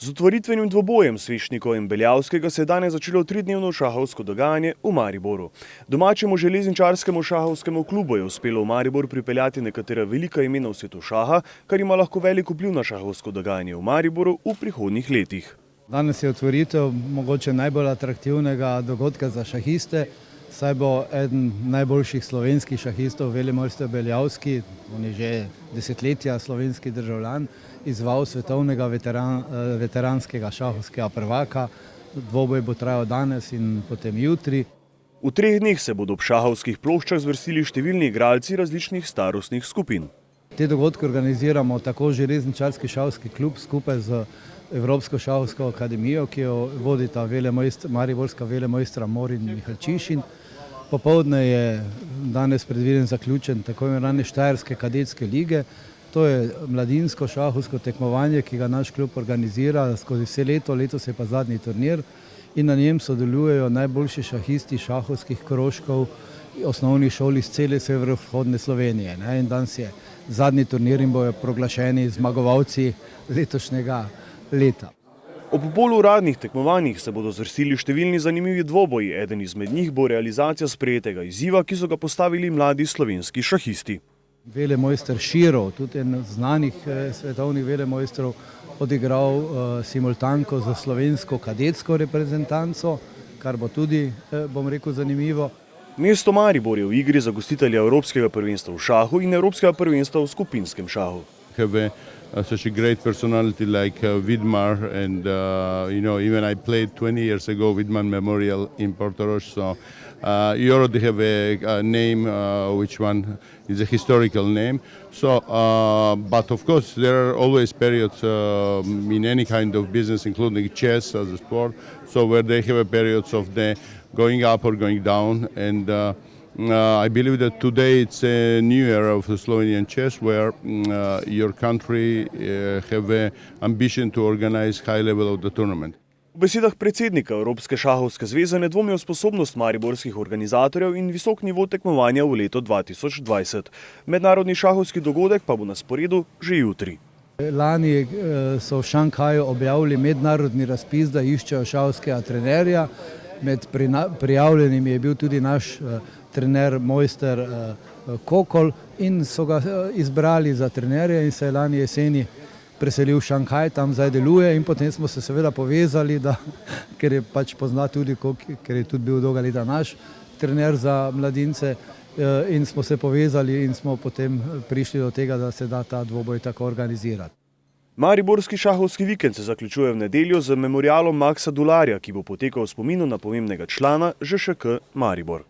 Z otvoritvenim dvobojem Svešnikov in Beljavskega se je danes začelo tridnevno šahovsko dogajanje v Mariboru. Domačemu železničarskemu šahovskemu klubu je uspelo v Maribor pripeljati nekatera velika imena v svetu šaha, kar ima lahko velik vpliv na šahovsko dogajanje v Mariboru v prihodnjih letih. Danes je otvoritev mogoče najbolj atraktivnega dogodka za šahiste, saj bo eden najboljših slovenskih šahistov, velemojster Beljavski, on je že desetletja slovenski državljan, izval svetovnega veteranskega šahovskega prvaka. Dvoboj bo trajal danes in potem jutri. V 3 dneh se bodo ob šahovskih ploščah zvrstili številni igralci različnih starostnih skupin. Te dogodke organiziramo tako železničarski šahovski klub skupaj z Evropsko šahovsko akademijo, ki jo vodita mariborska velemojstra Morin Mihalčišin. Popoldne je danes predviden zaključen tako imenovane Štajerske kadetske lige. To je mladinsko šahovsko tekmovanje, ki ga naš klub organizira skozi vse leto, letos je pa zadnji turnir in na njem sodelujejo najboljši šahisti šahovskih krožkov osnovnih šol iz cele severovzhodne Slovenije. In danes je zadnji turnir in bojo proglašeni zmagovalci letošnjega leta. Ob bolj uradnih tekmovanjih se bodo zvrstili številni zanimivi dvoboji, eden izmed njih bo realizacija sprejetega izziva, ki so ga postavili mladi slovenski šahisti. Velemojster Širov, tudi en znanih svetovnih velemojstrov, odigral simultanko za slovensko kadetsko reprezentanco, kar bo tudi, bom rekel, zanimivo. Mesto Maribor je v igri za gostitelja Evropskega prvenstva v šahu in Evropskega prvenstva v skupinskem šahu. Have such a great personality like Vidmar, and even I played 20 years ago Vidmar Memorial in Portorož, so you already have a name, which one is a historical name. So, but of course there are always periods in any kind of business, including chess as a sport, so where they have a periods of the going up or going down, and I believe that today it's a new era of the Slovenian chess, where your country have an ambition to organize high level of the tournament. V besedah predsednika Evropske šahovske zveze ne dvomijo sposobnost mariborskih organizatorjev in visok nivo tekmovanja v letu 2020. Mednarodni šahovski dogodek pa bo na sporedu že jutri. Lani so v Šanghaju objavili mednarodni razpis, da iščejo šahovskega trenerja. Med prijavljenimi je bil tudi naš trener mojster Kokol in so ga izbrali za trenerja in se je lani jeseni preselil v Šanghaj, tam zdaj deluje in potem smo se seveda povezali, ker je pač pozna tudi, ker je tudi bil dolga leta naš trener za mladince in smo se povezali in smo potem prišli do tega, da se da ta dvoboj tako organizirati. Mariborski šahovski vikend se zaključuje v nedeljo z memorialom Maksa Dularja, ki bo potekal v spominu na pomembnega člana ŽŠK Maribor.